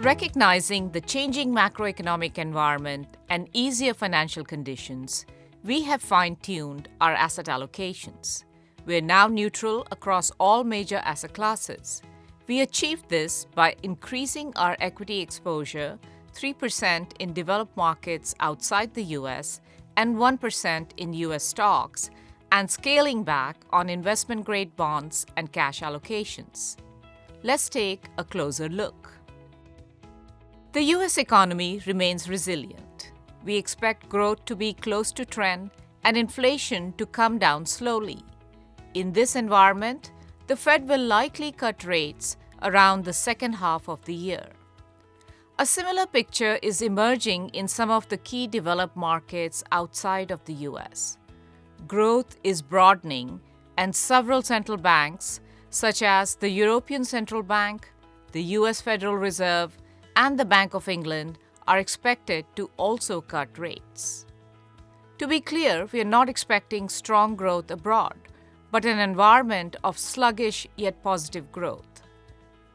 Recognizing the changing macroeconomic environment and easier financial conditions, we have fine-tuned our asset allocations. We are now neutral across all major asset classes. We achieved this by increasing our equity exposure 3% in developed markets outside the US and 1% in US stocks, and scaling back on investment-grade bonds and cash allocations. Let's take a closer look. The US economy remains resilient. We expect growth to be close to trend and inflation to come down slowly. In this environment, the Fed will likely cut rates around the second half of the year. A similar picture is emerging in some of the key developed markets outside of the US. Growth is broadening, and several central banks, such as the European Central Bank, the US Federal Reserve, and the Bank of England, are expected to also cut rates. To be clear, we are not expecting strong growth abroad, but an environment of sluggish yet positive growth.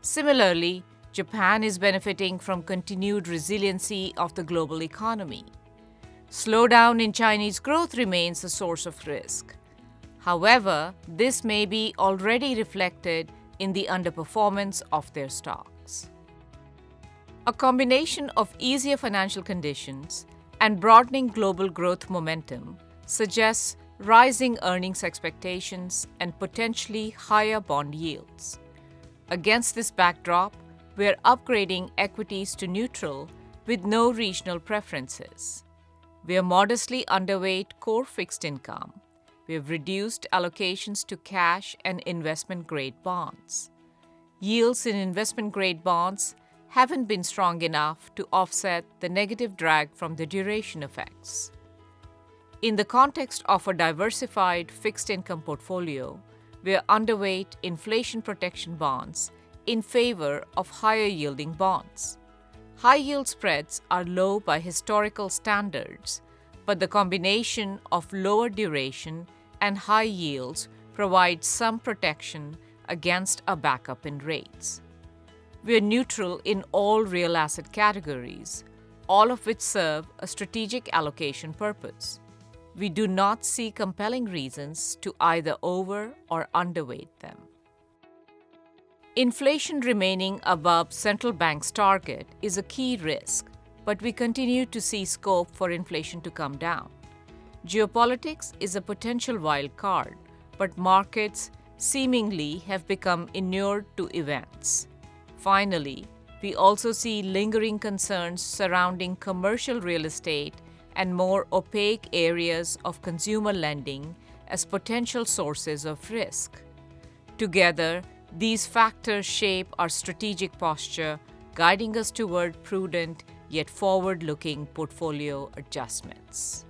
Similarly, Japan is benefiting from continued resiliency of the global economy. Slowdown in Chinese growth remains a source of risk. However, this may be already reflected in the underperformance of their stocks. A combination of easier financial conditions and broadening global growth momentum suggests rising earnings expectations and potentially higher bond yields. Against this backdrop, we are upgrading equities to neutral with no regional preferences. We are modestly underweight core fixed income. We have reduced allocations to cash and investment-grade bonds. Yields in investment-grade bonds haven't been strong enough to offset the negative drag from the duration effects. In the context of a diversified fixed income portfolio, we are underweight inflation protection bonds in favor of higher yielding bonds. High yield spreads are low by historical standards, but the combination of lower duration and high yields provides some protection against a backup in rates. We are neutral in all real asset categories, all of which serve a strategic allocation purpose. We do not see compelling reasons to either over or underweight them. Inflation remaining above central banks' target is a key risk, but we continue to see scope for inflation to come down. Geopolitics is a potential wild card, but markets seemingly have become inured to events. Finally, we also see lingering concerns surrounding commercial real estate and more opaque areas of consumer lending as potential sources of risk. Together, these factors shape our strategic posture, guiding us toward prudent yet forward-looking portfolio adjustments.